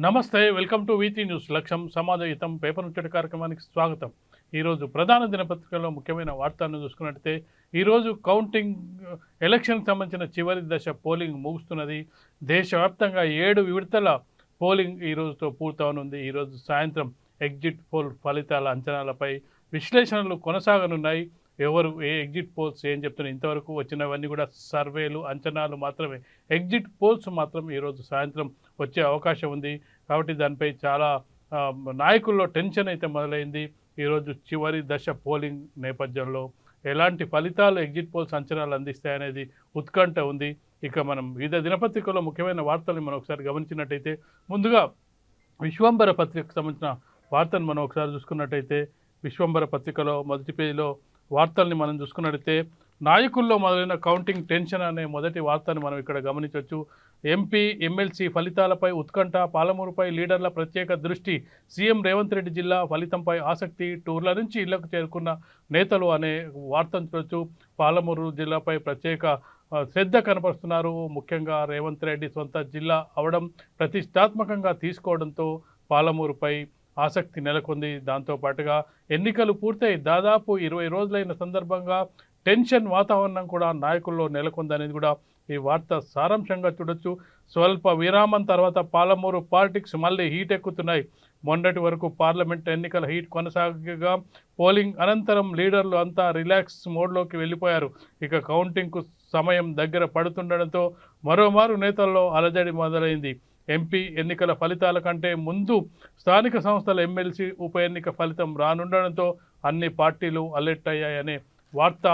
నమస్తే, welcome to వీటీ news. లక్ష్యం సమాజహితం paper ముచ్చట కార్యక్రమానికి స్వాగతం. ఈరోజు ప్రధాన దినపత్రికల్లో ముఖ్యమైన వార్తలను చూసుకున్నట్టయితే ఈరోజు కౌంటింగ్ ఎలక్షన్కి సంబంధించిన చివరి దశ పోలింగ్ ముగుస్తున్నది. దేశవ్యాప్తంగా 7 విడతల పోలింగ్ ఈరోజుతో పూర్తవనుంది. ఈరోజు సాయంత్రం ఎగ్జిట్ పోల్ ఫలితాల అంచనాలపై విశ్లేషణలు కొనసాగనున్నాయి. ఎవరు ఏ ఎగ్జిట్ పోల్స్ ఏం చెప్తున్నారు, ఇంతవరకు వచ్చినవన్నీ కూడా సర్వేలు, అంచనాలు మాత్రమే. ఎగ్జిట్ పోల్స్ మాత్రం ఈరోజు సాయంత్రం వచ్చే అవకాశం ఉంది. కాబట్టి దానిపై చాలా నాయకుల్లో టెన్షన్ అయితే మొదలైంది. ఈరోజు చివరి దశ పోలింగ్ నేపథ్యంలో ఎలాంటి ఫలితాలు ఎగ్జిట్ పోల్స్ అంచనాలు అందిస్తాయనేది ఉత్కంఠ ఉంది. ఇక మనం వివిధ దినపత్రికల్లో ముఖ్యమైన వార్తలను మనం ఒకసారి గమనించినట్టయితే, ముందుగా విశ్వంబర పత్రికకు సంబంధించిన వార్తను మనం ఒకసారి చూసుకున్నట్టయితే, విశ్వంబర పత్రికలో మొదటి పేజీలో వార్తల్ని మనం చూసుకున్నట్టయితే, నాయకుల్లో మొదలైన కౌంటింగ్ టెన్షన్ అనే మొదటి వార్తను మనం ఇక్కడ గమనించవచ్చు. ఎంపీ ఎమ్మెల్సీ ఫలితాలపై ఉత్కంఠ, పాలమూరుపై లీడర్ల ప్రత్యేక దృష్టి, సీఎం రేవంత్ రెడ్డి జిల్లా ఫలితంపై ఆసక్తి, టూర్ల నుంచి ఇళ్లకు చేరుకున్న నేతలు అనే వార్తను చూడొచ్చు. పాలమూరు జిల్లాపై ప్రత్యేక శ్రద్ధ కనపరుస్తున్నారు. ముఖ్యంగా రేవంత్ రెడ్డి సొంత జిల్లా అవడం ప్రతిష్టాత్మకంగా తీసుకోవడంతో పాలమూరుపై ఆసక్తి నెలకొంది. దాంతోపాటుగా ఎన్నికలు పూర్తయి దాదాపు 20 రోజులైన సందర్భంగా టెన్షన్ వాతావరణం కూడా నాయకుల్లో నెలకొందనేది కూడా ఈ వార్త సారాంశంగా చూడొచ్చు. స్వల్ప విరామం తర్వాత పాలమూరు పాలిటిక్స్ మళ్ళీ హీట్ ఎక్కుతున్నాయి. మొన్నటి వరకు పార్లమెంట్ ఎన్నికల హీట్ కొనసాగగా పోలింగ్ అనంతరం లీడర్లు అంతా రిలాక్స్ మోడ్లోకి వెళ్ళిపోయారు. ఇక కౌంటింగ్కు సమయం దగ్గర పడుతుండడంతో మరోమారు నేతల్లో అలజడి మొదలైంది. ఎంపీ ఎన్నికల ఫలితాల కంటే ముందు స్థానిక సంస్థల ఎమ్మెల్సీ ఉప ఎన్నిక ఫలితం రానుండడంతో అన్ని పార్టీలు అలర్ట్ అయ్యాయనే వార్త.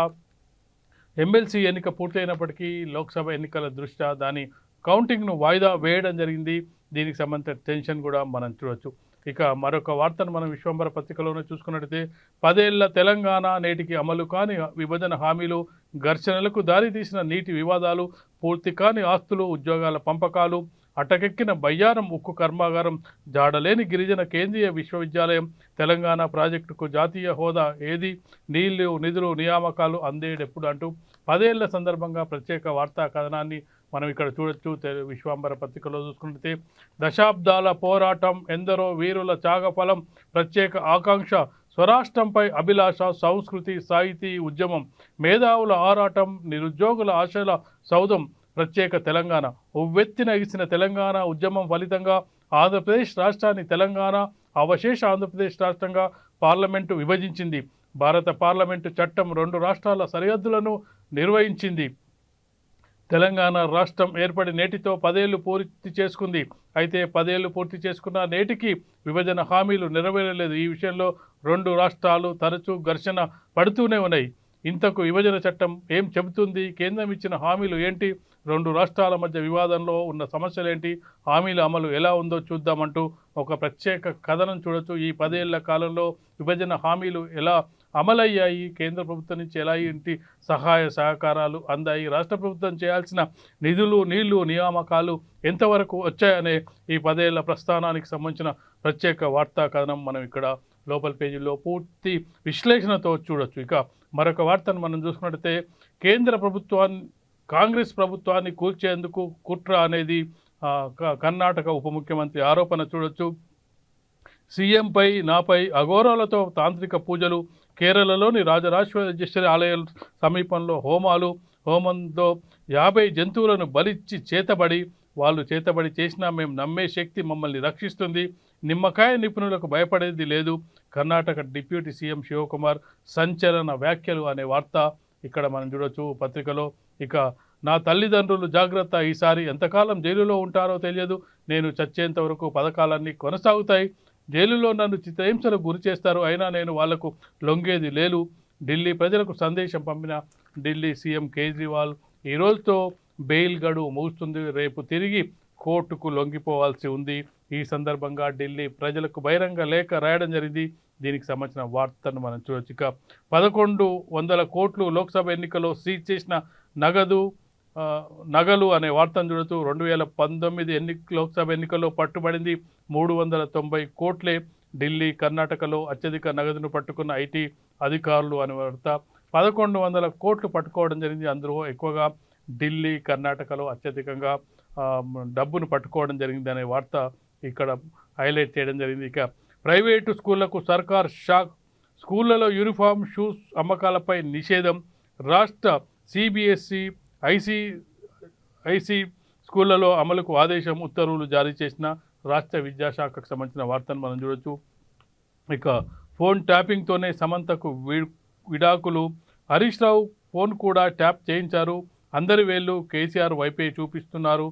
ఎమ్మెల్సీ ఎన్నిక పూర్తయినప్పటికీ లోక్సభ ఎన్నికల దృష్ట్యా దాని కౌంటింగ్ను వాయిదా వేయడం జరిగింది. దీనికి సంబంధించిన టెన్షన్ కూడా మనం చూడవచ్చు. ఇక మరొక వార్తను మనం విశ్వంబర పత్రికలోనే చూసుకున్నట్టయితే, 10 ఏళ్ల తెలంగాణ నేటికి అమలు కాని విభజన హామీలు, ఘర్షణలకు దారితీసిన నీటి వివాదాలు, పూర్తి కాని ఆస్తులు, ఉద్యోగాల పంపకాలు, అటకెక్కిన బయ్యారం ఉక్కు కర్మాగారం, జాడలేని గిరిజన కేంద్రీయ విశ్వవిద్యాలయం, తెలంగాణ ప్రాజెక్టుకు జాతీయ హోదా ఏది, నీళ్లు నిధులు నియామకాలు అందేడెప్పుడు అంటూ 10 ఏళ్ల సందర్భంగా ప్రత్యేక వార్తా కథనాన్ని మనం ఇక్కడ చూడొచ్చు. విశ్వంబర పత్రికలో చూసుకుంటే, దశాబ్దాల పోరాటం, ఎందరో వీరుల త్యాగఫలం, ప్రత్యేక ఆకాంక్ష, స్వరాష్ట్రంపై అభిలాష, సంస్కృతి సాహితీ ఉద్యమం, మేధావుల ఆరాటం, నిరుద్యోగుల ఆశల సౌధం, ప్రత్యేక తెలంగాణ, ఉవ్వెత్తిన ఎగిసిన తెలంగాణ ఉద్యమం ఫలితంగా ఆంధ్రప్రదేశ్ రాష్ట్రాన్ని తెలంగాణ అవశేష ఆంధ్రప్రదేశ్ రాష్ట్రంగా పార్లమెంటు విభజించింది. భారత పార్లమెంటు చట్టం 2 రాష్ట్రాల సరిహద్దులను నిర్వహించింది. తెలంగాణ రాష్ట్రం ఏర్పడి నేటితో 10 ఏళ్లు పూర్తి చేసుకుంది. అయితే 10 ఏళ్లు పూర్తి చేసుకున్న నేటికి విభజన హామీలు నెరవేరలేదు. ఈ విషయంలో 2 రాష్ట్రాలు తరచూ ఘర్షణ పడుతూనే ఉన్నాయి. ఇంతకు విభజన చట్టం ఏం చెబుతుంది? కేంద్రం ఇచ్చిన హామీలు ఏంటి? 2 రాష్ట్రాల మధ్య వివాదంలో ఉన్న సమస్యలేంటి? హామీల అమలు ఎలా ఉందో చూద్దామంటూ ఒక ప్రత్యేక కథనం చూడొచ్చు. ఈ 10 ఏళ్ల కాలంలో విభజన హామీలు ఎలా అమలయ్యాయి, కేంద్ర ప్రభుత్వం నుంచి ఎలా ఇంటి సహాయ సహకారాలు అందాయి, రాష్ట్ర ప్రభుత్వం చేయాల్సిన నిధులు, నీళ్లు, నియామకాలు ఎంతవరకు వచ్చాయనే ఈ 10 ఏళ్ల ప్రస్థానానికి సంబంధించిన ప్రత్యేక వార్తా కథనం మనం ఇక్కడ లోపల పేజీలో పూర్తి విశ్లేషణతో చూడొచ్చు. ఇక మరొక వార్తను మనం చూసుకున్నట్టయితే, కేంద్ర ప్రభుత్వాన్ని కాంగ్రెస్ ప్రభుత్వాన్ని కూల్చేందుకు కుట్ర అనేది కర్ణాటక ఉప ముఖ్యమంత్రి ఆరోపణ చూడొచ్చు. సీఎంపై నాపై అఘోరాలతో తాంత్రిక పూజలు, కేరళలోని రాజరాజేశ్వరి ఆలయం సమీపంలో హోమంతో 50 జంతువులను బలిచ్చి వాళ్ళు చేతబడి చేసినా మేము నమ్మే శక్తి మమ్మల్ని రక్షిస్తుంది. నిమ్మకాయ నిపుణులకు భయపడేది లేదు. కర్ణాటక డిప్యూటీ సీఎం శివకుమార్ సంచలన వ్యాఖ్యలు అనే వార్త ఇక్కడ మనం చూడొచ్చు పత్రికలో. ఇక నా తల్లిదండ్రులు జాగ్రత్త, ఈసారి ఎంతకాలం జైలులో ఉంటారో తెలియదు. నేను చచ్చేంత వరకు పథకాలన్నీ కొనసాగుతాయి. జైలులో నన్ను చిత్రహింసలకు గురి చేస్తారు, అయినా నేను వాళ్లకు లొంగేది లేదు. ఢిల్లీ ప్రజలకు సందేశం పంపిన ఢిల్లీ సీఎం కేజ్రీవాల్, ఈ రోజుతో బెయిల్ గడువు ముగుస్తుంది. రేపు తిరిగి కోర్టుకు లొంగిపోవాల్సి ఉంది. ఈ సందర్భంగా ఢిల్లీ ప్రజలకు బహిరంగ లేఖ రాయడం జరిగింది. దీనికి సంబంధించిన వార్తను మనం చూడొచ్చు. ఇక 1100 కోట్లు లోక్సభ ఎన్నికల్లో సీజ్ చేసిన నగలు అనే వార్తను చూడొచ్చు. 2019 లోక్సభ ఎన్నికల్లో పట్టుబడింది 390 కోట్లే. ఢిల్లీ, కర్ణాటకలో అత్యధిక నగదును పట్టుకున్న ఐటీ అధికారులు అనే వార్త. 1100 కోట్లు పట్టుకోవడం జరిగింది. అందులో ఎక్కువగా ఢిల్లీ, కర్ణాటకలో అత్యధికంగా డబ్బును పట్టుకోవడం జరిగింది అనే వార్త ఇక్కడ హైలైట్ చేయడం జరిగింది. ఇక ప్రైవేటు స్కూళ్లకు సర్కార్ షాక్, స్కూళ్లలో యూనిఫామ్ షూస్ అమ్మకాలపై నిషేధం, రాష్ట్ర సిబిఎస్ఈ ఐసీ స్కూళ్లలో అమలుకు ఆదేశం, ఉత్తర్వులు జారీ చేసిన రాష్ట్ర విద్యాశాఖకు సంబంధించిన వార్తను మనం చూడొచ్చు. ఇక ఫోన్ ట్యాపింగ్తోనే సమంతకు విడాకులు, హరీష్ రావు ఫోన్ కూడా ట్యాప్ చేయించారు, అందరి వేళ్ళు కేసీఆర్ వైపే చూపిస్తున్నారు,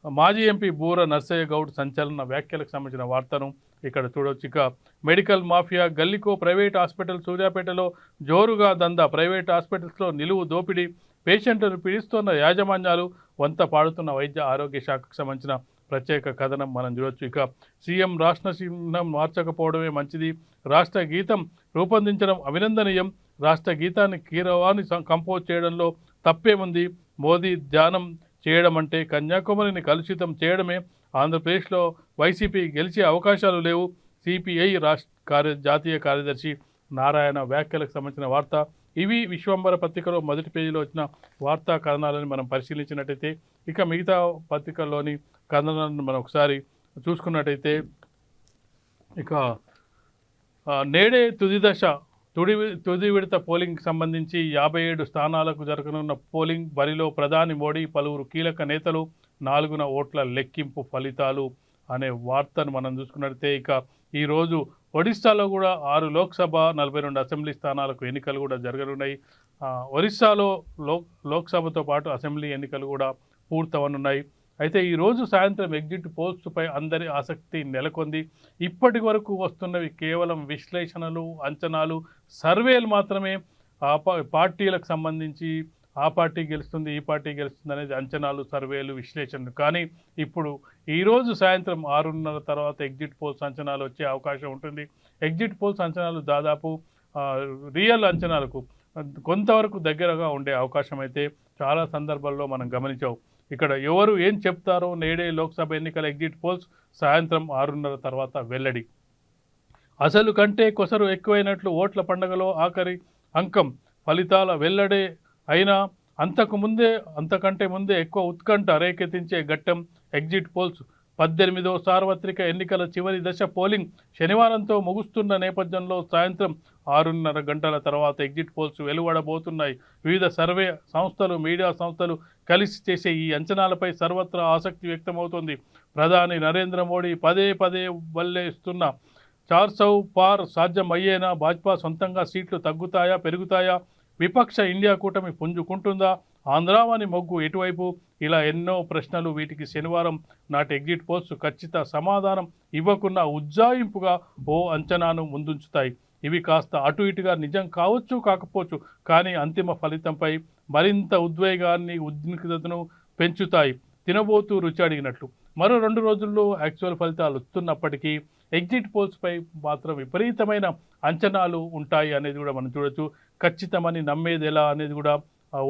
మాజీ ఎంపీ బూర నర్సయ్య గౌడ్ సంచలన వ్యాఖ్యలకు సంబంధించిన వార్తను ఇక్కడ చూడొచ్చు. ఇక మెడికల్ మాఫియా గల్లీకో, ప్రైవేట్ హాస్పిటల్ సూర్యాపేటలో జోరుగా దందా, ప్రైవేట్ హాస్పిటల్స్లో నిలువు దోపిడీ, పేషెంట్లను పీడిస్తున్న యాజమాన్యాలు, వంత పాడుతున్న వైద్య ఆరోగ్య శాఖకు సంబంధించిన ప్రత్యేక కథనం మనం చూడొచ్చు. ఇక సీఎం రాష్ట్ర చిహ్నం మార్చకపోవడమే మంచిది, రాష్ట్ర గీతం రూపొందించడం అభినందనీయం, రాష్ట్ర గీతాన్ని కీరవాణి కంపోజ్ చేయడంలో తప్పేముంది, మోదీ ధ్యానం చేయడం అంటే కన్యాకుమారిని కలుషితం చేయడమే, ఆంధ్రప్రదేశ్లో వైసీపీ గెలిచే అవకాశాలు లేవు, సిపిఐ జాతీయ కార్యదర్శి నారాయణ వ్యాఖ్యలకు సంబంధించిన వార్త. ఇవి విశ్వంబర పత్రికలో మొదటి పేజీలో వచ్చిన వార్తా కథనాలను మనం పరిశీలించినట్టయితే, ఇక మిగతా పత్రికల్లోని కథనాలను మనం ఒకసారి చూసుకున్నట్టయితే, ఇక నేడే తుది విడత పోలింగ్కి సంబంధించి 57 స్థానాలకు జరగనున్న పోలింగ్ బరిలో ప్రధాని మోడీ, పలువురు కీలక నేతలు, 4న ఓట్ల లెక్కింపు ఫలితాలు అనే వార్తను మనం చూసుకున్నట్టయితే, ఇక ఈరోజు ఒడిశాలో కూడా 6 లోక్సభ 42 అసెంబ్లీ స్థానాలకు ఎన్నికలు కూడా జరగనున్నాయి. ఒరిస్సాలో లోక్సభతో పాటు అసెంబ్లీ ఎన్నికలు కూడా పూర్తవనున్నాయి. అయితే ఈరోజు సాయంత్రం ఎగ్జిట్ పోల్స్పై అందరి ఆసక్తి నెలకొంది. ఇప్పటి వరకు వస్తున్నవి కేవలం విశ్లేషణలు, అంచనాలు, సర్వేలు మాత్రమే. పార్టీలకు సంబంధించి ఆ పార్టీ గెలుస్తుంది, ఈ పార్టీ గెలుస్తుంది అనేది అంచనాలు, సర్వేలు, విశ్లేషణలు. కానీ ఇప్పుడు ఈరోజు సాయంత్రం 6:30 తర్వాత ఎగ్జిట్ పోల్స్ అంచనాలు వచ్చే అవకాశం ఉంటుంది. ఎగ్జిట్ పోల్స్ అంచనాలు దాదాపు రియల్ అంచనాలకు కొంతవరకు దగ్గరగా ఉండే అవకాశం అయితే చాలా సందర్భాల్లో మనం గమనించాం. ఇక్కడ ఎవరు ఏం చెప్తారో నేడే లోక్సభ ఎన్నికల ఎగ్జిట్ పోల్స్ సాయంత్రం 6:30 తర్వాత వెల్లడి. అసలు కంటే కొసరు ఎక్కువైనట్లు ఓట్ల పండగలో ఆఖరి అంకం, ఫలితాల వెల్లడే అయినా అంతకంటే ముందే ఎక్కువ ఉత్కంఠ రేకెత్తించే ఘట్టం ఎగ్జిట్ పోల్స్. 18వ సార్వత్రిక ఎన్నికల చివరి దశ పోలింగ్ శనివారంతో ముగుస్తున్న నేపథ్యంలో సాయంత్రం 6:30 గంటల తర్వాత ఎగ్జిట్ పోల్స్ వెలువడబోతున్నాయి. వివిధ సర్వే సంస్థలు, మీడియా సంస్థలు కలిసి చేసే ఈ అంచనాలపై సర్వత్రా ఆసక్తి వ్యక్తమవుతోంది. ప్రధాని నరేంద్ర మోడీ పదే వల్లేస్తున్న 400 పార్ సాధ్యం అయ్యేనా, భాజపా సొంతంగా సీట్లు తగ్గుతాయా పెరుగుతాయా, విపక్ష ఇండియా కూటమి పుంజుకుంటుందా, ఆంధ్రావని మొగ్గు ఎటువైపు, ఇలా ఎన్నో ప్రశ్నలు. వీటికి శనివారం నాటి ఎగ్జిట్ పోల్స్ ఖచ్చిత సమాధానం ఇవ్వకున్న ఉజ్జాయింపుగా ఓ అంచనాను ముందుంచుతాయి. ఇవి కాస్త అటు ఇటుగా నిజం కావచ్చు, కాకపోవచ్చు, కానీ అంతిమ ఫలితంపై మరింత ఉద్వేగాన్ని, ఉద్రిక్తతను పెంచుతాయి. తినబోతూ రుచి అడిగినట్లు. మరో 2 రోజుల్లో యాక్చువల్ ఫలితాలు వస్తున్నప్పటికీ ఎగ్జిట్ పోల్స్పై మాత్రం విపరీతమైన అంచనాలు ఉంటాయి అనేది కూడా మనం చూడొచ్చు. ఖచ్చితమని నమ్మేది ఎలా అనేది కూడా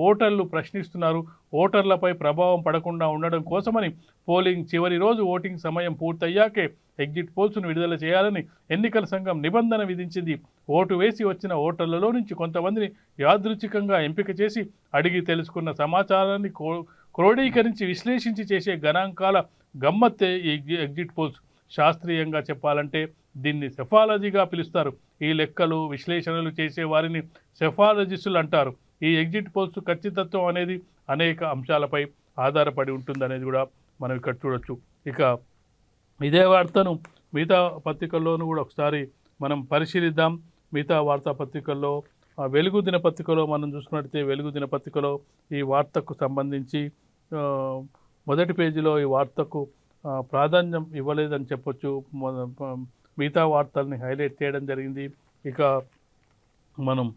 ఓటర్లు ప్రశ్నిస్తున్నారు. ఓటర్లపై ప్రభావం పడకుండా ఉండడం కోసమని పోలింగ్ చివరి రోజు ఓటింగ్ సమయం పూర్తయ్యాకే ఎగ్జిట్ పోల్స్ను విడుదల చేయాలని ఎన్నికల సంఘం నిబంధన విధించింది. ఓటు వేసి వచ్చిన ఓటర్లలో నుంచి కొంతమందిని యాదృచ్ఛికంగా ఎంపిక చేసి అడిగి తెలుసుకున్న సమాచారాన్ని క్రోడీకరించి విశ్లేషించి చేసే గణాంకాల గమ్మత్తే ఈ ఎగ్జిట్ పోల్స్. శాస్త్రీయంగా చెప్పాలంటే దీన్ని సెఫాలజీగా పిలుస్తారు. ఈ లెక్కలు, విశ్లేషణలు చేసే వారిని సెఫాలజిస్టులు అంటారు. ఈ ఎగ్జిట్ పోల్స్ ఖచ్చితత్వం అనేది అనేక అంశాలపై ఆధారపడి ఉంటుందనేది కూడా మనం ఇక్కడ చూడొచ్చు. ఇక ఇదే వార్తను మిగతా పత్రికల్లోనూ కూడా ఒకసారి మనం పరిశీలిద్దాం. మిగతా వార్తాపత్రికల్లో వెలుగు దినపత్రికలో మనం చూసుకున్నట్లయితే, వెలుగు దినపత్రికలో ఈ వార్తకు సంబంధించి మొదటి పేజీలో ఈ వార్తకు ప్రాధాన్యం ఇవ్వలేదని చెప్పొచ్చు. మిగతా వార్తల్ని హైలైట్ చేయడం జరిగింది. ఇక మనం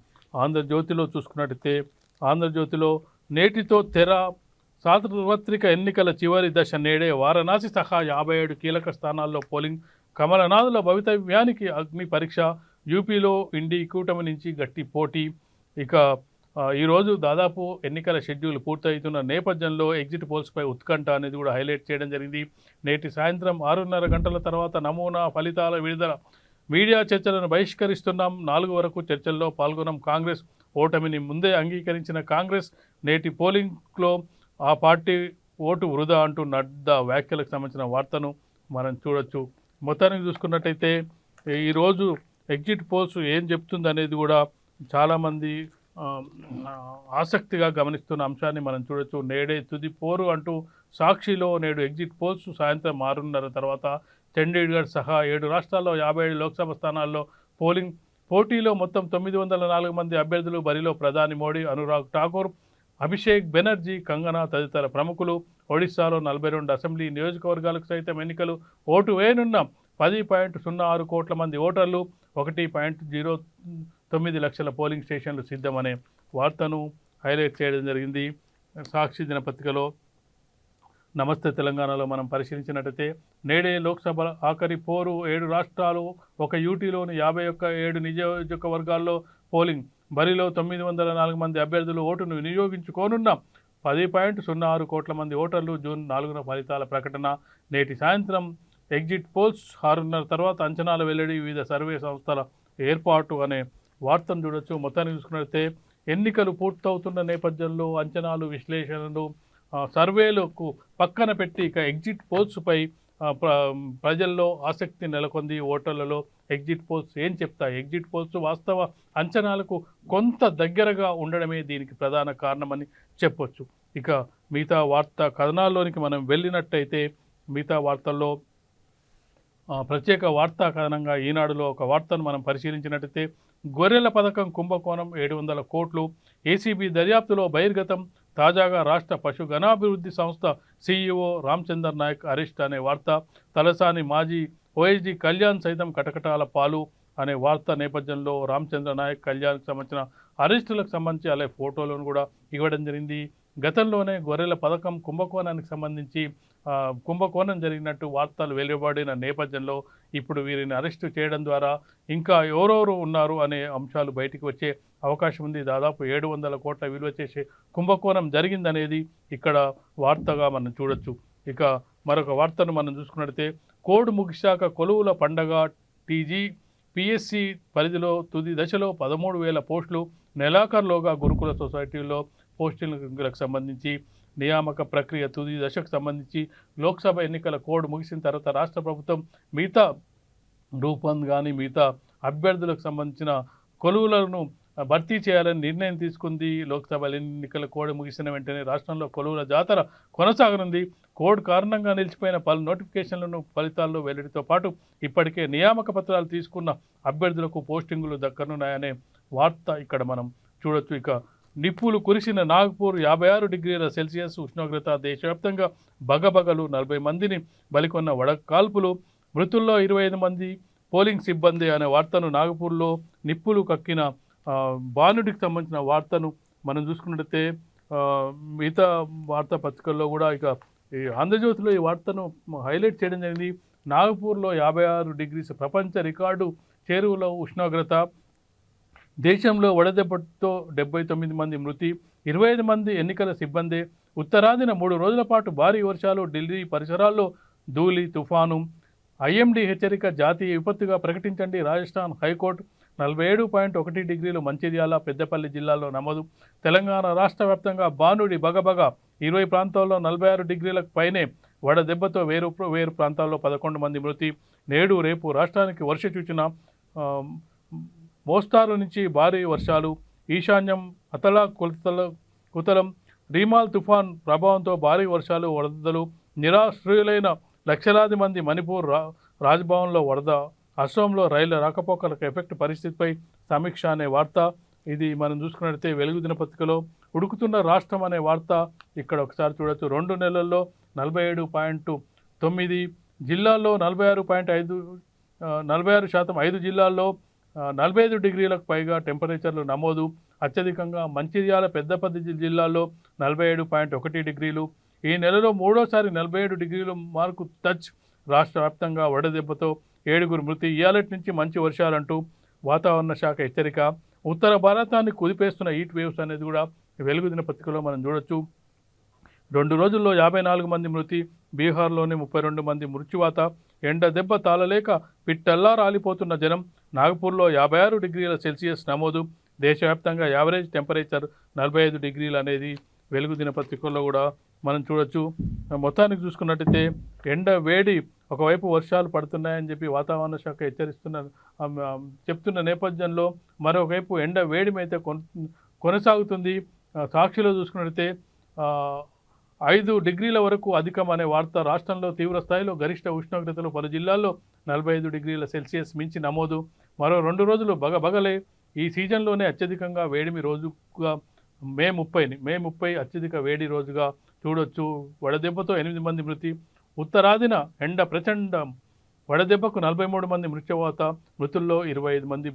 ఆంధ్రజ్యోతిలో చూసుకున్నట్టయితే, ఆంధ్రజ్యోతిలో నేటితో తెర, సార్వత్రిక ఎన్నికల చివరి దశ నేడే, వారణాసి సహా 57 కీలక స్థానాల్లో పోలింగ్, కమలనాథుల భవితవ్యానికి అగ్ని పరీక్ష, యూపీలో ఇండి కూటమి నుంచి గట్టి పోటీ. ఇక ఈరోజు దాదాపు ఎన్నికల షెడ్యూల్ పూర్తవుతున్న నేపథ్యంలో ఎగ్జిట్ పోల్స్పై ఉత్కంఠ అనేది కూడా హైలైట్ చేయడం జరిగింది. నేటి సాయంత్రం 6:30 గంటల తర్వాత నమూనా ఫలితాల విడుదల, మీడియా చర్చలను బహిష్కరిస్తున్నాం, 4 వరకు చర్చల్లో పాల్గొన్నాం, కాంగ్రెస్ ఓటమిని ముందే అంగీకరించిన కాంగ్రెస్ నేటి పోలింగ్లో ఆ పార్టీ ఓటు వృధా అంటూ నడ్డా వ్యాఖ్యలకు సంబంధించిన వార్తను మనం చూడొచ్చు. మొత్తానికి చూసుకున్నట్టయితే ఈరోజు ఎగ్జిట్ పోల్స్ ఏం చెప్తుంది అనేది కూడా చాలామంది ఆ, ఆసక్తిగా గమనిస్తున్న అంశాన్ని మనం చూడొచ్చు. నేడే తుది పోరు అంటూ సాక్షిలో నేడు ఎగ్జిట్ పోల్స్ సాయంత్రం 6:30 తర్వాత చండీగఢ్ సహా 7 రాష్ట్రాల్లో 57 లోక్సభ స్థానాల్లో పోటీలో మొత్తం 904 మంది అభ్యర్థులు బరిలో. ప్రధాని మోడీ, అనురాగ్ ఠాకూర్, అభిషేక్ బెనర్జీ, కంగనా తదితర ప్రముఖులు. ఒడిశాలో 42 అసెంబ్లీ నియోజకవర్గాలకు సైతం ఎన్నికలు. ఓటు వేయనున్న 10.06 కోట్ల మంది ఓటర్లు, 1.09 లక్షల పోలింగ్ స్టేషన్లు సిద్ధమనే వార్తను హైలైట్ చేయడం జరిగింది సాక్షి దినపత్రికలో. నమస్తే తెలంగాణలో మనం పరిశీలించినట్టయితే నేడే లోక్సభ ఆఖరి పోరు. 7 రాష్ట్రాలు, ఒక యూటీలోని 51 నియోజకవర్గాల్లో పోలింగ్. బరిలో 904 మంది అభ్యర్థులు. ఓటును వినియోగించుకోనున్న 10.06 కోట్ల మంది ఓటర్లు. జూన్ 4న ఫలితాల ప్రకటన. నేటి సాయంత్రం ఎగ్జిట్ పోల్స్. 6:30 తర్వాత అంచనాల వెల్లడి. వివిధ సర్వే సంస్థల ఏర్పాటు అనే వార్తను చూడొచ్చు. మొత్తాన్ని చూసుకున్నట్లయితే ఎన్నికలు పూర్తవుతున్న నేపథ్యంలో అంచనాలు, విశ్లేషణలు, సర్వేలకు పక్కన పెట్టి ఇక ఎగ్జిట్ పోల్స్పై ప్రజల్లో ఆసక్తి నెలకొంది. ఓటర్లలో ఎగ్జిట్ పోల్స్ ఏం చెప్తాయి? ఎగ్జిట్ పోల్స్ వాస్తవ అంచనాలకు కొంత దగ్గరగా ఉండడమే దీనికి ప్రధాన కారణమని చెప్పొచ్చు. ఇక మిగతా వార్తా కథనాల్లోనికి మనం వెళ్ళినట్టయితే మిగతా వార్తల్లో ప్రత్యేక వార్తా కథనంగా ఈనాడులో ఒక వార్తను మనం పరిశీలించినట్టయితే గొర్రెల పథకం కుంభకోణం 700 కోట్లు. ఏసీబీ దర్యాప్తులో బహిర్గతం. తాజాగా రాష్ట్ర పశుగణాభివృద్ధి సంస్థ సీఈఓ రామచందర్ నాయక్ అరెస్ట్ అనే వార్త. తలసాని మాజీ ఓఎస్డీ కళ్యాణ్ సైతం కటకటాల పాలు అనే వార్త నేపథ్యంలో రామచంద్ర నాయక్, కళ్యాణ్కి సంబంధించిన అరెస్టులకు సంబంధించి అలాగే ఫోటోలను కూడా ఇవ్వడం జరిగింది. గతంలోనే గొర్రెల పథకం కుంభకోణానికి సంబంధించి కుంభకోణం జరిగినట్టు వార్తలు వెలువడిన నేపథ్యంలో ఇప్పుడు వీరిని అరెస్టు చేయడం ద్వారా ఇంకా ఎవరెవరు ఉన్నారు అనే అంశాలు బయటికి వచ్చే అవకాశం ఉంది. దాదాపు 700 కోట్ల విలువ చేసే కుంభకోణం జరిగిందనేది ఇక్కడ వార్తగా మనం చూడొచ్చు. ఇక మరొక వార్తను మనం చూసుకున్నట్లయితే కోడ్ ముగిశాక కొలువుల పండగ. టీజీ పిఎస్సి పరిధిలో తుది దశలో 13,000 పోస్టులు. నెలాఖరులోగా గురుకుల సొసైటీల్లో పోస్టులకు సంబంధించి నియామక ప్రక్రియ తుది దశకు సంబంధించి లోక్సభ ఎన్నికల కోడ్ ముగిసిన తర్వాత రాష్ట్ర ప్రభుత్వం మిగతా రూపం కానీ మిగతా అభ్యర్థులకు సంబంధించిన కొలువులను భర్తీ చేయాలని నిర్ణయం తీసుకుంది. లోక్సభ ఎన్నికల కోడ్ ముగిసిన వెంటనే రాష్ట్రంలో కొలువుల జాతర కొనసాగనుంది. కోడ్ కారణంగా నిలిచిపోయిన పలు నోటిఫికేషన్లను ఫలితాల్లో వెల్లడితో పాటు ఇప్పటికే నియామక పత్రాలు తీసుకున్న అభ్యర్థులకు పోస్టింగులు దక్కనున్నాయనే వార్త ఇక్కడ మనం చూడొచ్చు. ఇక నిప్పులు కురిసిన నాగ్పూర్. 56 డిగ్రీల సెల్సియస్ ఉష్ణోగ్రత. దేశవ్యాప్తంగా బగబగలు. 40 మందిని బలికొన్న వడకాల్పులు. మృతుల్లో 25 మంది పోలింగ్ సిబ్బంది అనే వార్తను, నాగపూర్లో నిప్పులు కక్కిన బాణుడికి సంబంధించిన వార్తను మనం చూసుకున్నట్టయితే మిగతా వార్తా పత్రికల్లో కూడా ఇక ఈ ఆంధ్రజ్యోతిలో ఈ వార్తను హైలైట్ చేయడం జరిగింది. నాగపూర్లో 56 డిగ్రీస్ ప్రపంచ రికార్డు చేరువలో ఉష్ణోగ్రత. దేశంలో వడదెబ్బతో 79 మంది మృతి, 25 మంది ఎన్నికల సిబ్బంది. ఉత్తరాదిన 3 రోజుల పాటు భారీ వర్షాలు. ఢిల్లీ పరిసరాల్లో ధూళి తుఫాను. ఐఎండీ హెచ్చరిక జాతీయ విపత్తుగా ప్రకటించండి. రాజస్థాన్ హైకోర్టు. 47.1 డిగ్రీలు మంచిర్యాల, పెద్దపల్లి జిల్లాల్లో నమోదు. తెలంగాణ రాష్ట్ర వ్యాప్తంగా బాణుడి బగబగ. 20 ప్రాంతాల్లో 46 డిగ్రీలకు పైనే వడదెబ్బతో వేరు ప్రాంతాల్లో 11 మంది మృతి. నేడు రేపు రాష్ట్రానికి వర్ష సూచన. మోస్తారు నుంచి భారీ వర్షాలు. ఈశాన్యం కుతలం. రీమాల్ తుఫాన్ ప్రభావంతో భారీ వర్షాలు, వరదలు. నిరాశ్రయులైన లక్షలాది మంది. మణిపూర్ రాజ్భవన్లో వరద. అస్సాంలో రైళ్ల రాకపోకలకు ఎఫెక్ట్. పరిస్థితిపై సమీక్ష అనే వార్త. ఇది మనం చూసుకున్నట్లయితే వెలుగు దినపత్రికలో ఉడుకుతున్న రాష్ట్రం అనే వార్త ఇక్కడ ఒకసారి చూడొచ్చు. 2 నెలల్లో 47.9 జిల్లాల్లో 46%, 5 జిల్లాల్లో 45 డిగ్రీలకు పైగా టెంపరేచర్లు నమోదు. అత్యధికంగా మంచిర్యాల, పెద్దపల్లి జిల్లాల్లో 47.1 డిగ్రీలు. ఈ నెలలో మూడోసారి 47 డిగ్రీల మార్కు టచ్. రాష్ట్ర వ్యాప్తంగా వడదెబ్బతో 7 మృతి. ఇయాలటి నుంచి మంచి వర్షాలంటూ వాతావరణ శాఖ హెచ్చరిక. ఉత్తర భారతాన్ని కుదిపేస్తున్న హీట్ వేవ్స్ అనేది కూడా వెలుగు దినపత్రికలో మనం చూడొచ్చు. 2 రోజుల్లో 54 మంది మృతి. బీహార్లోని 32 మంది మృత్యువాత. ఎండ దెబ్బ తాళలేక పిట్టల్లా రాలిపోతున్న జనం. నాగపూర్లో 56 డిగ్రీల సెల్సియస్ నమోదు. దేశవ్యాప్తంగా యావరేజ్ టెంపరేచర్ 45 డిగ్రీలు అనేది వెలుగు దినపత్రికల్లో కూడా మనం చూడొచ్చు. మొత్తానికి చూసుకున్నట్టయితే ఎండ వేడి ఒకవైపు వర్షాలు పడుతున్నాయని చెప్పి వాతావరణ శాఖ చెప్తున్న నేపథ్యంలో మరోవైపు ఎండ వేడి అయితే కొనసాగుతుంది. సాక్షిలో చూసుకున్నట్టయితే 5 డిగ్రీల వరకు అధికం అనే వార్త. రాష్ట్రంలో తీవ్ర స్థాయిలో గరిష్ట ఉష్ణోగ్రతలు పలు జిల్లాల్లో 45 డిగ్రీల సెల్సియస్ మించి నమోదు. మరో 2 రోజులు బగబగలే. ఈ సీజన్లోనే అత్యధికంగా వేడిమి రోజుగా మే 30 అత్యధిక వేడి రోజుగా చూడొచ్చు. వడదెబ్బతో 8 మంది మృతి. ఉత్తరాదిన ఎండ ప్రచండం. వడదెబ్బకు 43 మంది మృత్యువాత. మృతుల్లో 25 మంది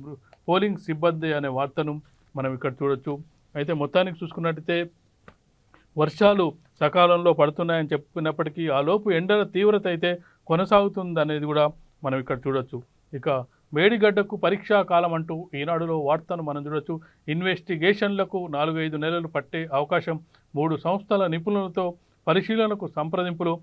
పోలింగ్ సిబ్బంది అనే వార్తను మనం ఇక్కడ చూడొచ్చు. అయితే మొత్తానికి చూసుకున్నట్టయితే వర్షాలు సకాలంలో పడుతున్నాయని చెప్పినప్పటికీ ఆ లోపు ఎండల తీవ్రత అయితే కొనసాగుతుంది అనేది కూడా మనం ఇక్కడ చూడొచ్చు. ఇక వేడిగడ్డకు పరీక్షా కాలం అంటూ ఈనాడులో వార్తను మనం చూడొచ్చు. ఇన్వెస్టిగేషన్లకు 4-5 నెలలు పట్టే అవకాశం. 3 సంస్థల నిపుణులతో పరిశీలనకు సంప్రదింపులు.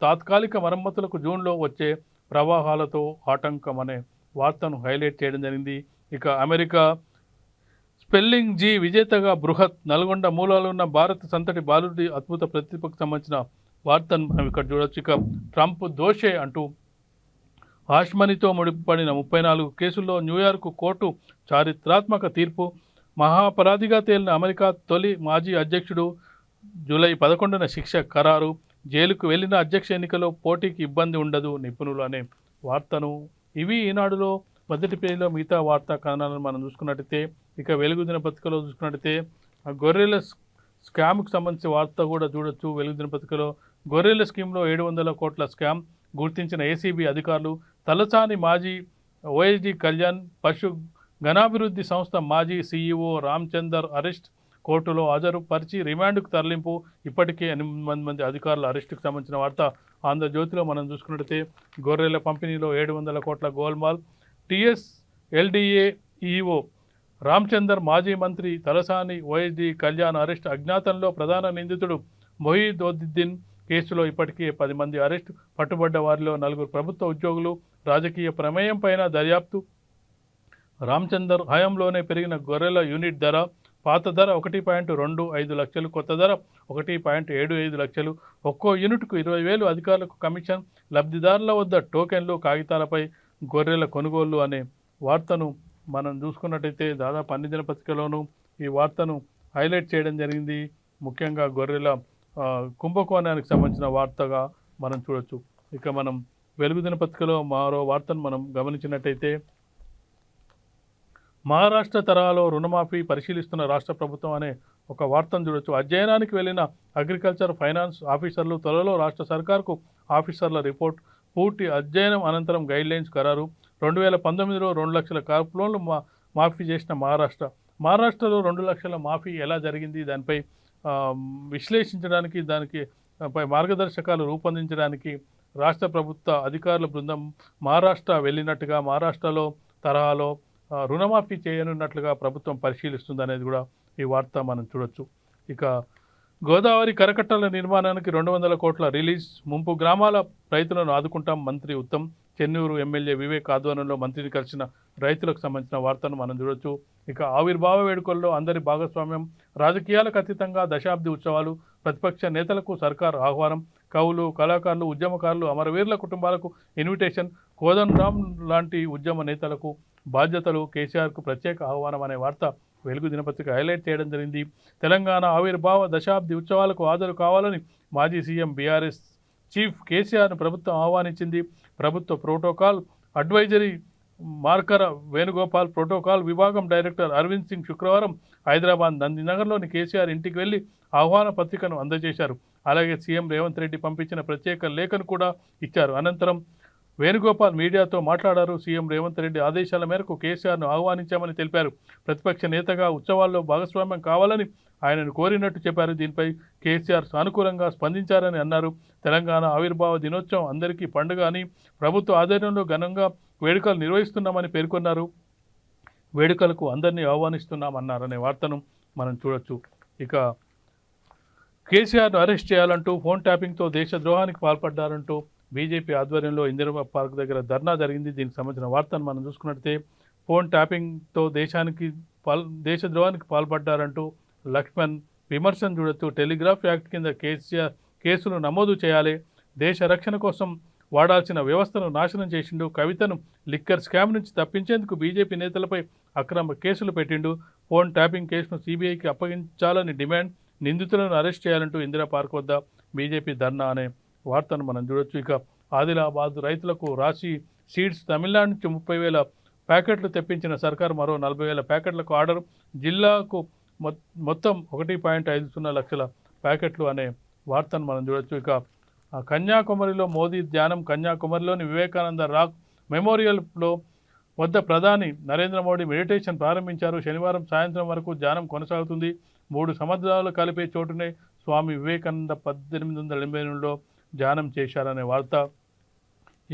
తాత్కాలిక మరమ్మతులకు జూన్లో వచ్చే ప్రవాహాలతో ఆటంకం అనే వార్తను హైలైట్ చేయడం జరిగింది. ఇక అమెరికా స్పెల్లింగ్ జీ విజేతగా బృహత్. నల్గొండ మూలాలు ఉన్న భారత సంతటి బాలుడి అద్భుత ప్రతిభకు సంబంధించిన వార్తను మనం ఇక్కడ చూడొచ్చు. ఇక ట్రంప్ దోషే అంటూ ఆష్మనితో ముడిపడిన 34 కేసుల్లో న్యూయార్క్ కోర్టు చారిత్రాత్మక తీర్పు. మహాపరాధిగా తేలిన అమెరికా తొలి మాజీ అధ్యక్షుడు. జూలై 11న శిక్ష ఖరారు. జైలుకు వెళ్లిన అధ్యక్ష ఎన్నికలో పోటీకి ఇబ్బంది ఉండదు నిపుణులు అనే వార్తను. ఇవి ఈనాడులో మొదటి పేజీలో మిగతా వార్తా కథనాలను మనం చూసుకున్నట్టయితే ఇక వెలుగు దినపత్రికలో చూసుకున్నట్టయితే గొర్రెల స్కామ్కు సంబంధించిన వార్త కూడా చూడొచ్చు. వెలుగు దినపత్రికలో గొర్రెల స్కీమ్లో 700 కోట్ల స్కామ్ గుర్తించిన ఏసీబీ అధికారులు. తలసాని మాజీ ఓఎస్డీ కళ్యాణ్. పశు ఘనాభివృద్ధి సంస్థ మాజీ సీఈఓ రామచందర్ అరెస్ట్. కోర్టులో హాజరుపరిచి రిమాండ్కు తరలింపు. ఇప్పటికే 8 మంది అధికారుల అరెస్టుకు సంబంధించిన వార్త ఆంధ్రజ్యోతిలో మనం చూసుకున్నట్టయితే గొర్రెల పంపిణీలో 700 కోట్ల గోల్మాల్. టీఎస్ఎల్డీఏ ఈఓ రామచందర్, మాజీ మంత్రి తలసాని, ఓఎస్డీ కళ్యాణ్ అరెస్ట్. అజ్ఞాతంలో ప్రధాన నిందితుడు మొహిదోద్దీన్ కేసులో ఇప్పటికే 10 మంది అరెస్టు. పట్టుబడ్డ వారిలో 4 ప్రభుత్వ ఉద్యోగులు. రాజకీయ ప్రమేయం పైన దర్యాప్తు. రామచందర్ హయాంలోనే పెరిగిన గొర్రెల యూనిట్ ధర. పాత ధర 1.25 లక్షలు, కొత్త ధర 1.75 లక్షలు. ఒక్కో యూనిట్కు 20,000. అధికారులకు కమిషన్. లబ్ధిదారుల వద్ద టోకెన్లు, కాగితాలపై గొర్రెల కొనుగోళ్లు అనే వార్తను మనం చూసుకున్నట్టయితే దాదాపు అన్ని దినపత్రికలోనూ ఈ వార్తను హైలైట్ చేయడం జరిగింది. ముఖ్యంగా గొర్రెల కుంభకోణానికి సంబంధించిన వార్తగా మనం చూడొచ్చు. ఇక మనం వెలుగు దినపత్రికలో మరో వార్తను మనం గమనించినట్టయితే మహారాష్ట్ర తరహాలో రుణమాఫీ పరిశీలిస్తున్న రాష్ట్ర ప్రభుత్వం అనే ఒక వార్తను చూడొచ్చు. అధ్యయనానికి వెళ్లిన అగ్రికల్చర్ ఫైనాన్స్ ఆఫీసర్లు. త్వరలో రాష్ట్ర సర్కార్కు ఆఫీసర్ల రిపోర్ట్. పూర్తి అధ్యయనం అనంతరం గైడ్లైన్స్ ఖరారు. 2019లో 2 లక్షల క్రాప్ లోన్లు మాఫీ చేసిన మహారాష్ట్రలో 2 లక్షల మాఫీ ఎలా జరిగింది, దానిపై విశ్లేషించడానికి, దానికి మార్గదర్శకాలు రూపొందించడానికి రాష్ట్ర ప్రభుత్వ అధికారుల బృందం మహారాష్ట్ర వెళ్ళినట్టుగా, మహారాష్ట్రలో తరహాలో రుణమాఫీ చేయనున్నట్లుగా ప్రభుత్వం పరిశీలిస్తుంది అనేది కూడా ఈ వార్త మనం చూడొచ్చు. ఇక గోదావరి కరకట్టల నిర్మాణానికి 200 కోట్ల రిలీజ్. ముంపు గ్రామాల రైతులను ఆదుకుంటాం మంత్రి ఉత్తమ్. చెన్నూరు ఎమ్మెల్యే వివేక్ ఆధ్వర్యంలో మంత్రిని కలిసిన రైతులకు సంబంధించిన వార్తను మనం చూడొచ్చు. ఇక ఆవిర్భావ వేడుకల్లో అందరి భాగస్వామ్యం. రాజకీయాలకు అతీతంగా దశాబ్ది ఉత్సవాలు. ప్రతిపక్ష నేతలకు సర్కార్ ఆహ్వానం. కవులు, కళాకారులు, ఉద్యమకారులు, అమరవీరుల కుటుంబాలకు ఇన్విటేషన్. కోదండరాం లాంటి ఉద్యమ నేతలకు బాధ్యతలు. కేసీఆర్కు ప్రత్యేక ఆహ్వానం అనే వార్త వెలుగు దినపత్రిక హైలైట్ చేయడం జరిగింది. తెలంగాణ ఆవిర్భావ దశాబ్ది ఉత్సవాలకు హాజరు కావాలని మాజీ సీఎం బీఆర్ఎస్ చీఫ్ కేసీఆర్ను ప్రభుత్వం ఆహ్వానించింది. ప్రభుత్వ ప్రోటోకాల్ అడ్వైజరీ మార్కర వేణుగోపాల్, ప్రోటోకాల్ విభాగం డైరెక్టర్ అరవింద్ సింగ్ శుక్రవారం హైదరాబాద్ నందినగర్లోని కేసీఆర్ ఇంటికి వెళ్లి ఆహ్వాన పత్రికను అందజేశారు. అలాగే సీఎం రేవంత్ రెడ్డి పంపించిన ప్రత్యేక లేఖను కూడా ఇచ్చారు. అనంతరం వేణుగోపాల్ మీడియాతో మాట్లాడారు. సీఎం రేవంత్ రెడ్డి ఆదేశాల మేరకు కేసీఆర్ను ఆహ్వానించామని తెలిపారు. ప్రతిపక్ష నేతగా ఉత్సవాల్లో భాగస్వామ్యం కావాలని ఆయనను కోరినట్టు చెప్పారు. దీనిపై కేసీఆర్ సానుకూలంగా స్పందించారని అన్నారు. తెలంగాణ ఆవిర్భావ దినోత్సవం అందరికీ పండుగ అని, ప్రభుత్వ ఆధ్వర్యంలో ఘనంగా వేడుకలు నిర్వహిస్తున్నామని పేర్కొన్నారు. వేడుకలకు అందరినీ ఆహ్వానిస్తున్నామన్నారనే వార్తను మనం చూడొచ్చు. ఇక కేసీఆర్ను అరెస్ట్ చేయాలంటూ ఫోన్ ట్యాపింగ్తో దేశద్రోహానికి పాల్పడ్డారంటూ బీజేపీ ఆధ్వర్యంలో ఇందిరా పార్క్ దగ్గర ధర్నా జరిగింది. దీనికి సంబంధించిన వార్తను మనం చూసుకున్నట్లయితే ఫోన్ ట్యాపింగ్తో దేశద్రోహానికి పాల్పడ్డారంటూ లక్ష్మణ్ విమర్శను చూడొచ్చు. టెలిగ్రాఫ్ యాక్ట్ కింద కేసులు నమోదు చేయాలి. దేశ రక్షణ కోసం వాడాల్సిన వ్యవస్థను నాశనం చేసిండు. కవితను లిక్కర్ స్కామ్ నుంచి తప్పించేందుకు బీజేపీ నేతలపై అక్రమ కేసులు పెట్టిండు. ఫోన్ ట్యాపింగ్ కేసును సీబీఐకి అప్పగించాలని డిమాండ్. నిందితులను అరెస్ట్ చేయాలంటూ ఇందిరా పార్క్ వద్ద బీజేపీ ధర్నా అనే వార్తను మనం చూడొచ్చు. ఇక ఆదిలాబాద్ రైతులకు రాశి సీడ్స్ తమిళనాడు నుంచి 30,000 ప్యాకెట్లు తెప్పించిన సర్కారు మరో 40,000 ప్యాకెట్లకు ఆర్డర్. జిల్లాకు మొత్తం 1.50 లక్షల ప్యాకెట్లు అనే వార్తను మనం చూడొచ్చు. ఇక కన్యాకుమారిలో మోదీ ధ్యానం. కన్యాకుమారిలోని వివేకానంద రాక్ మెమోరియల్లో వద్ద ప్రధాని నరేంద్ర మోడీ మెడిటేషన్ ప్రారంభించారు. శనివారం సాయంత్రం వరకు ధ్యానం కొనసాగుతుంది. 3 సముద్రాలు కలిపే చోటునే స్వామి వివేకానంద 1888లో ధ్యానం చేశారనే వార్త.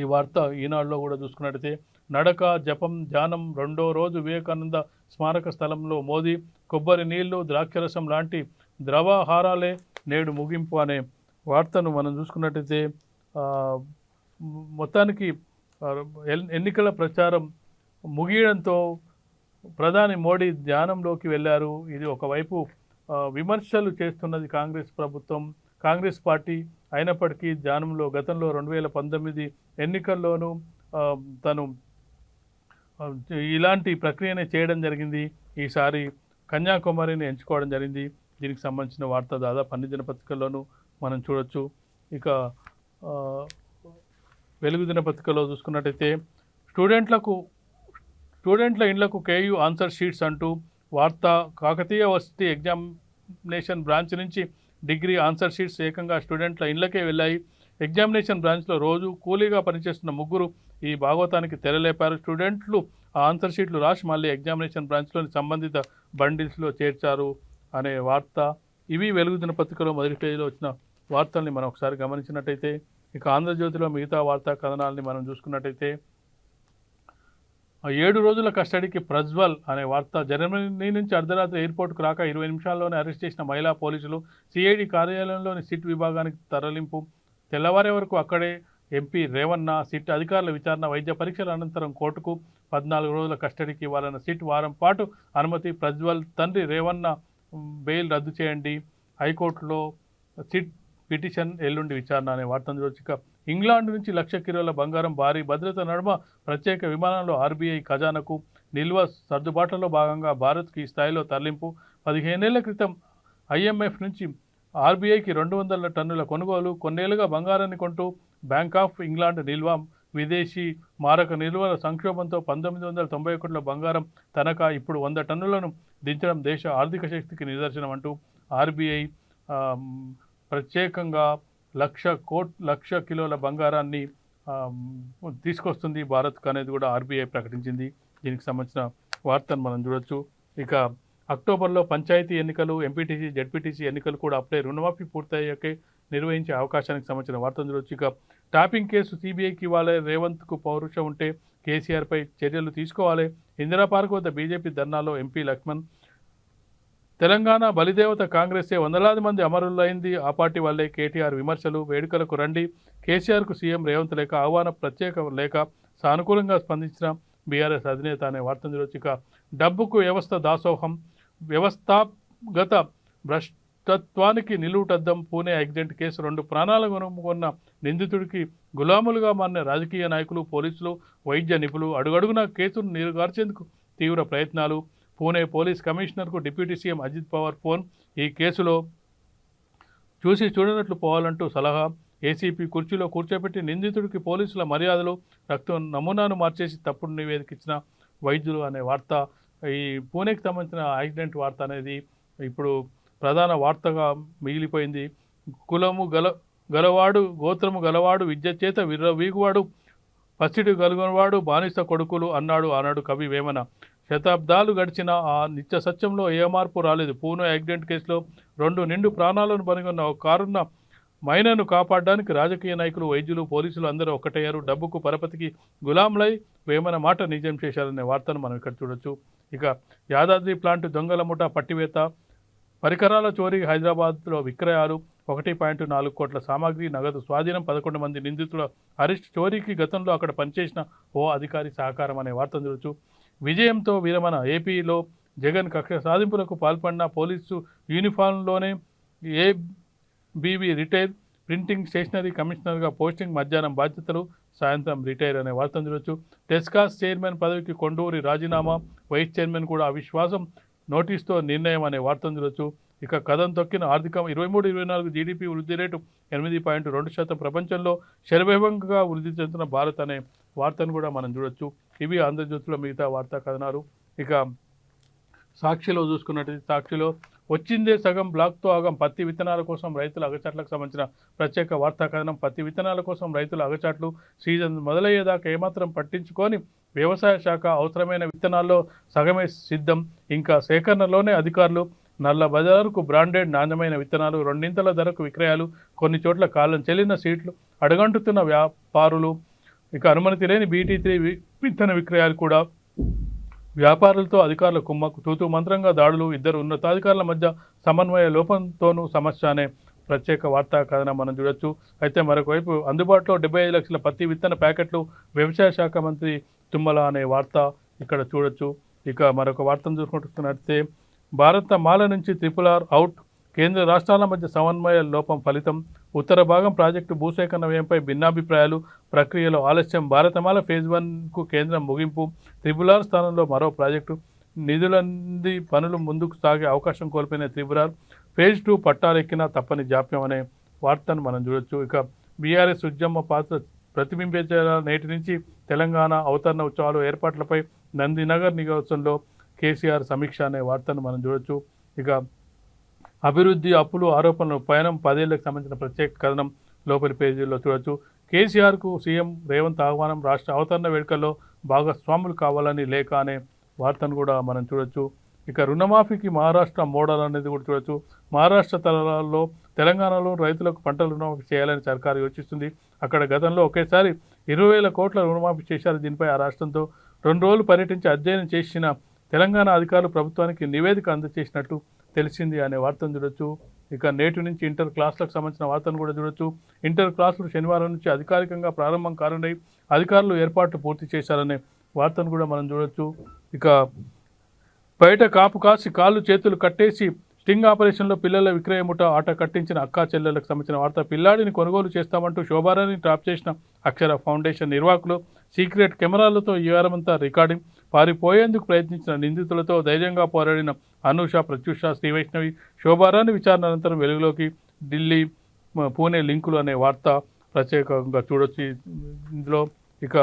ఈ వార్త ఈనాడులో కూడా చూసుకున్నట్టయితే నడక జపం ధ్యానం రెండో రోజు వివేకానంద స్మారక స్థలంలో మోదీ. కొబ్బరి నీళ్లు ద్రాక్షరసం లాంటి ద్రవాహారాలే నేడు ముగింపు అనే వార్తను మనం చూసుకున్నట్టయితే మొత్తానికి ఎన్నికల ప్రచారం ముగియడంతో ప్రధాని మోడీ ధ్యానంలోకి వెళ్ళారు. ఇది ఒకవైపు విమర్శలు చేస్తున్నది కాంగ్రెస్ ప్రభుత్వం, కాంగ్రెస్ పార్టీ. అయినప్పటికీ ధ్యానంలో గతంలో 2019 ఎన్నికల్లోనూ తను ఇలాంటి ప్రక్రియనే చేయడం జరిగింది. ఈసారి కన్యాకుమారిని ఎంచుకోవడం జరిగింది. దీనికి సంబంధించిన వార్త దాదాపు అన్ని దినపత్రికల్లోనూ మనం చూడొచ్చు. ఇక వెలుగు దినపత్రికలో చూసుకున్నట్టయితే స్టూడెంట్ల ఇండ్లకు కేయూ ఆన్సర్ షీట్స్ అంటూ వార్త. కాకతీయ వర్సిటీ ఎగ్జామినేషన్ బ్రాంచ్ నుంచి డిగ్రీ ఆన్సర్ షీట్స్ ఏకంగా స్టూడెంట్ల ఇండ్లకే వెళ్ళాయి. ఎగ్జామినేషన్ బ్రాంచ్లో రోజు కూలీగా పనిచేస్తున్న 3 ఈ భాగవతానికి తెరలేపారు. స్టూడెంట్లు ఆ ఆన్సర్ షీట్లు రాసి మళ్ళీ ఎగ్జామినేషన్ బ్రాంచ్లోని సంబంధిత బండిల్స్లో చేర్చారు అనే వార్త. ఇవి వెలుగు దినపత్రికలో మొదటి పేజీలో వచ్చిన వార్తల్ని మనం ఒకసారి గమనించినట్టయితే ఇక ఆంధ్రజ్యోతిలో మిగతా వార్తా కథనాలని మనం చూసుకున్నట్టయితే 7 రోజుల కస్టడీకి ప్రజ్వల్ అనే వార్త. జర్మనీ నుంచి అర్ధరాత్రి ఎయిర్పోర్ట్కు రాక 20 నిమిషాల్లోనే అరెస్ట్ చేసిన మహిళా పోలీసులు. సిఐడి కార్యాలయంలోని సిట్ విభాగానికి తరలింపు. తెల్లవారే వరకు అక్కడే ఎంపీ రేవన్న. సిట్ అధికారుల విచారణ. వైద్య పరీక్షల అనంతరం కోర్టుకు 14 రోజుల కస్టడీకి ఇవ్వాలన్న సిట్. వారం పాటు అనుమతి. ప్రజ్వల్ తండ్రి రేవన్న బెయిల్ రద్దు చేయండి. హైకోర్టులో సిట్ పిటిషన్ ఎల్లుండి విచారణ అనే వార్తను చూడొచ్చు. ఇంగ్లాండ్ నుంచి 1,00,000 కిలోల బంగారం భారీ భద్రత నడుమ ప్రత్యేక విమానంలో ఆర్బీఐ ఖజానాకు నిల్వ సర్దుబాట్లలో భాగంగా భారత్కి ఈ స్థాయిలో తరలింపు. 15 ఏళ్ల క్రితం ఐఎంఎఫ్ నుంచి ఆర్బీఐకి 200 టన్నుల కొనుగోలు. కొన్నేళ్లుగా బంగారాన్ని కొంటూ బ్యాంక్ ఆఫ్ ఇంగ్లాండ్ నిల్వ. విదేశీ మారక నిల్వల సంక్షోభంతో 1991లో బంగారం తనఖా. ఇప్పుడు 100 టన్నులను దించడం దేశ ఆర్థిక శక్తికి నిదర్శనం అంటూ ఆర్బీఐ ప్రత్యేకంగా 1,00,000 కిలోల బంగారాన్ని తీసుకొస్తుంది భారత్కు అనేది కూడా ఆర్బీఐ ప్రకటించింది. దీనికి సంబంధించిన వార్తను మనం చూడొచ్చు. ఇక అక్టోబర్లో పంచాయతీ ఎన్నికలు, ఎంపీటీసీ జెడ్పీటీసీ ఎన్నికలు కూడా అప్పుడే రుణమాఫీ పూర్తయ్యాకే నిర్వహించే అవకాశానికి సంబంధించిన వార్తను చూడొచ్చు. ఇక ట్యాపింగ్ కేసు సీబీఐకి ఇవ్వాలి. రేవంత్కు పౌరుషం ఉంటే కేసీఆర్పై చర్యలు తీసుకోవాలి. ఇందిరా పార్క్ వద్ద బీజేపీ ధర్నాలో ఎంపీ లక్ష్మణ్. తెలంగాణ బలిదేవత కాంగ్రెసే వందలాది మంది అమరులైంది ఆ పార్టీ వల్లే. కేటీఆర్ విమర్శలు. వేడుకలకు రండి. కేసీఆర్కు సీఎం రేవంత్ లేఖ. ఆహ్వాన ప్రత్యేక లేఖ. సానుకూలంగా స్పందించిన బీఆర్ఎస్ అధినేత అనే వార్తను చూడొచ్చు. ఇక డబ్బుకు వ్యవస్థ దాసోహం. వ్యవస్థాగత భ్రష్టత్వానికి నిలువుటద్దం. Pune accident case. 2 ప్రాణాలను కొన్న నిందితుడికి గులాములుగా మారిన రాజకీయ నాయకులు, పోలీసులు, వైద్య నిపుణులు. అడుగడుగున కేసును నీరుగార్చేందుకు తీవ్ర ప్రయత్నాలు. పూణే పోలీస్ కమిషనర్కు deputy CM Ajit Pawar phone. ఈ కేసులో చూసి చూడనట్లు పోవాలంటూ సలహా. ఏసీపీ కుర్చీలో కూర్చోబెట్టి నిందితుడికి పోలీసుల మర్యాదలు. రక్తం నమూనాను మార్చేసి తప్పుడు నివేదిక ఇచ్చిన వైద్యులు అనే వార్త. ఈ పూణేకి సంబంధించిన యాక్సిడెంట్ వార్త అనేది ఇప్పుడు ప్రధాన వార్తగా మిగిలిపోయింది. కులము గలవాడు, గోత్రము గలవాడు, విద్య చేత వీగువాడు, పసిడి గలుగునవాడు, బానిస కొడుకులు అన్నాడు ఆనాడు కవి వేమన. శతాబ్దాలు గడిచిన ఆ నిత్య సత్యంలో ఏ మార్పు రాలేదు. పూణే యాక్సిడెంట్ కేసులో 2 నిండు ప్రాణాలను పనిగొన్న ఒక కారున్న మైనను కాపాడడానికి రాజకీయ నాయకులు, వైద్యులు, పోలీసులు అందరూ ఒక్కటయ్యారు. డబ్బుకు పరపతికి గులాంలై వేమన మాట నిజం చేశారనే వార్తను మనం ఇక్కడ చూడొచ్చు. ఇక యాదాద్రి ప్లాంట్ దొంగల ముఠా పట్టివేత. పరికరాల చోరీ. హైదరాబాద్లో విక్రయాలు. 1.4 కోట్ల సామాగ్రి, నగదు స్వాధీనం. 11 మంది నిందితుల అరెస్ట్. చోరీకి గతంలో అక్కడ పనిచేసిన ఓ అధికారి సహకారం అనే వార్తను చూడొచ్చు. విజయంతో విరమణ. ఏపీలో జగన్ కక్ష సాధింపులకు పాల్పడిన పోలీసు యూనిఫామ్లోనే ఏబీవీ రిటైర్ ప్రింటింగ్ స్టేషనరీ కమిషనర్గా పోస్టింగ్, మధ్యాహ్నం బాధ్యతలు, సాయంత్రం రిటైర్ అనే వార్తను చూడొచ్చు. టెస్కాస్ చైర్మన్ పదవికి కొండూరి రాజీనామా, వైస్ చైర్మన్ కూడా అవిశ్వాసం నోటీస్తో నిర్ణయం అనే వార్తను చూడొచ్చు. ఇక కథం తొక్కిన ఆర్థిక 23-24 జీడీపీ వృద్ధి రేటు 8.2%, ప్రపంచంలో శరవేగంగా వృద్ధి చెందుతున్న భారత్ అనే వార్తను కూడా మనం చూడొచ్చు. ఇవి ఆంధ్రజ్యోతిలో మిగతా వార్తా కథనాలు. ఇక సాక్షిలో చూసుకున్నట్టు సాక్షిలో వచ్చిందే సగం బ్లాక్తో ఆగం, పత్తి విత్తనాల కోసం రైతుల అగచాట్లకు సంబంధించిన ప్రత్యేక వార్తా కథనం. పత్తి విత్తనాల కోసం రైతుల అగచాట్లు సీజన్ మొదలయ్యేదాకా ఏమాత్రం పట్టించుకొని వ్యవసాయ శాఖ అవసరమైన విత్తనాల్లో సగమే సిద్ధం, ఇంకా సేకరణలోనే అధికారులు. నల్ల బజారుకు బ్రాండెడ్ నాణ్యమైన విత్తనాలు, రెండింతల ధరకు విక్రయాలు, కొన్ని చోట్ల కాలం చెల్లిన సీట్లు అడగంటుతున్న వ్యాపారులు. ఇక అనుమతి లేని BT3 విత్తన విక్రయాలు కూడా. వ్యాపారులతో అధికారుల కుమ్మక్కు, తూతూ మంత్రంగా దాడులు, ఇద్దరు ఉన్నతాధికారుల మధ్య సమన్వయ లోపంతోనూ సమస్య అనే ప్రత్యేక వార్తా కథనం మనం చూడొచ్చు. అయితే మరొకవైపు అందుబాటులో 75 లక్షల పత్తి విత్తన ప్యాకెట్లు, వ్యవసాయ శాఖ మంత్రి తుమ్మల అనే వార్త ఇక్కడ చూడొచ్చు. ఇక మరొక వార్తను చూసుకుంటున్నట్లయితే భారత మాల నుంచి RRR అవుట్, కేంద్ర రాష్ట్రాల మధ్య సమన్వయ లోపం ఫలితం. ఉత్తర భాగం ప్రాజెక్టు భూసేకరణ వ్యయంపై భిన్నాభిప్రాయాలు, ప్రక్రియలో ఆలస్యం. భారతమాల ఫేజ్ 1కు కేంద్రం ముగింపు, RRR స్థానంలో మరో ప్రాజెక్టు. నిధులంది పనులు ముందుకు సాగే అవకాశం కోల్పోయిన RRR, ఫేజ్ 2 పట్టాలెక్కినా తప్పని జాప్యం అనే వార్తను మనం చూడొచ్చు. ఇక బీఆర్ఎస్ ఉద్యమ పాత్ర ప్రతిబింబించేలా నేటి నుంచి తెలంగాణ అవతరణ ఉత్సవాలు ఏర్పాట్లపై నందినగర్ నియోజకవర్గంలో కేసీఆర్ సమీక్ష అనే వార్తను మనం చూడొచ్చు. ఇక అభివృద్ధి, అప్పులు, ఆరోపణలు, పయనం 10 ఏళ్లకు సంబంధించిన ప్రత్యేక కథనం లోపలి పేజీల్లో చూడొచ్చు. కేసీఆర్కు సీఎం రేవంత్ ఆహ్వానం, రాష్ట్ర అవతరణ వేడుకల్లో భాగస్వాములు కావాలని లేఖ అనే వార్తను కూడా మనం చూడొచ్చు. ఇక రుణమాఫీకి మహారాష్ట్ర మోడల్ అనేది కూడా చూడొచ్చు. మహారాష్ట్ర తరాల్లో తెలంగాణలో రైతులకు పంటల రుణమాఫీ చేయాలని సర్కారు యోచిస్తుంది. అక్కడ గతంలో ఒకేసారి 20,000 కోట్ల రుణమాఫీ చేశారు. దీనిపై ఆ రాష్ట్రంతో 2 రోజులు పర్యటించి అధ్యయనం చేసిన తెలంగాణ అధికారులు ప్రభుత్వానికి నివేదిక అందజేసినట్టు తెలిసింది అనే వార్తను చూడొచ్చు. ఇక నేటి నుంచి ఇంటర్ క్లాసులకు సంబంధించిన వార్తను కూడా చూడొచ్చు. ఇంటర్ క్లాసులు శనివారం నుంచి అధికారికంగా ప్రారంభం కానున్నాయి, అధికారులు ఏర్పాట్లు పూర్తి చేశారనే వార్తను కూడా మనం చూడొచ్చు. ఇక బయట కాపు కాసి కాళ్ళు చేతులు కట్టేసి స్టింగ్ ఆపరేషన్లో పిల్లల విక్రయ ముఠ ఆట కట్టించిన అక్కా చెల్లెలకు సంబంధించిన వార్త. పిల్లాడిని కొనుగోలు చేస్తామంటూ శోభారాన్ని ట్రాప్ చేసిన అక్షర ఫౌండేషన్ నిర్వాహకులు. సీక్రెట్ కెమెరాలతో ఈ వారమంతా రికార్డింగ్. పారిపోయేందుకు ప్రయత్నించిన నిందితులతో ధైర్యంగా పోరాడిన అనూష, ప్రత్యూష, శ్రీవైష్ణవి. శోభారాన్ని విచారణ అనంతరం వెలుగులోకి. ఢిల్లీ, పూణే లింకులు అనే వార్త ప్రత్యేకంగా చూడొచ్చు ఇందులో. ఇక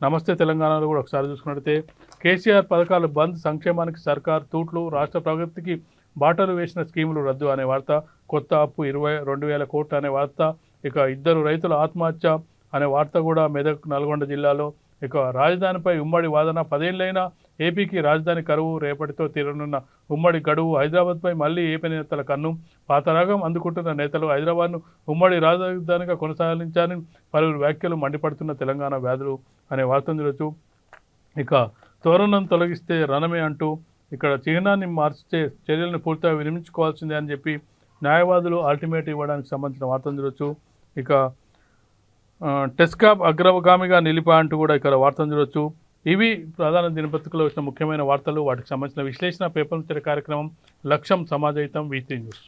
నమస్తే తెలంగాణలో కూడా ఒకసారి చూసుకున్నట్లయితే కేసీఆర్ పథకాలు బంద్, సంక్షేమానికి సర్కార్ తూట్లు, రాష్ట్ర ప్రగతికి బాటలు వేసిన స్కీములు రద్దు అనే వార్త. కొత్త అప్పు 22,000 కోట్లు అనే వార్త. ఇక ఇద్దరు రైతుల ఆత్మహత్య అనే వార్త కూడా మెదక్, నల్గొండ జిల్లాలో. ఇక రాజధానిపై ఉమ్మడి వాదన, 10 ఏళ్లైనా ఏపీకి రాజధాని కరువు, రేపటితో తీరనున్న ఉమ్మడి గడువు. హైదరాబాద్పై మళ్లీ ఏపీ నేతల కన్ను, పాతరాగం అందుకుంటున్న నేతలు. హైదరాబాద్ను ఉమ్మడి రాజధానిగా కొనసాగించాలని పలువురు వ్యాఖ్యలు, మండిపడుతున్న తెలంగాణ వ్యాధులు అనే వార్తను చూడొచ్చు. ఇక తోరణం తొలగిస్తే రణమే అంటూ ఇక్కడ చిహ్నాన్ని మార్చితే చర్యలను పూర్తిగా విరమించుకోవాల్సిందే అని చెప్పి న్యాయవాదులు అల్టిమేట్ ఇవ్వడానికి సంబంధించిన వార్తను చూడొచ్చు. ఇక టెస్కాప్ అగ్రగామిగా నిలిపా అంటూ కూడా ఇక్కడ వార్తను చూడొచ్చు. ఇవి ప్రధాన దినపత్రికలో వచ్చిన ముఖ్యమైన వార్తలు, వాటికి సంబంధించిన విశ్లేషణ పేపర్ కార్యక్రమం లక్ష్యం సమాజహితం V3 న్యూస్.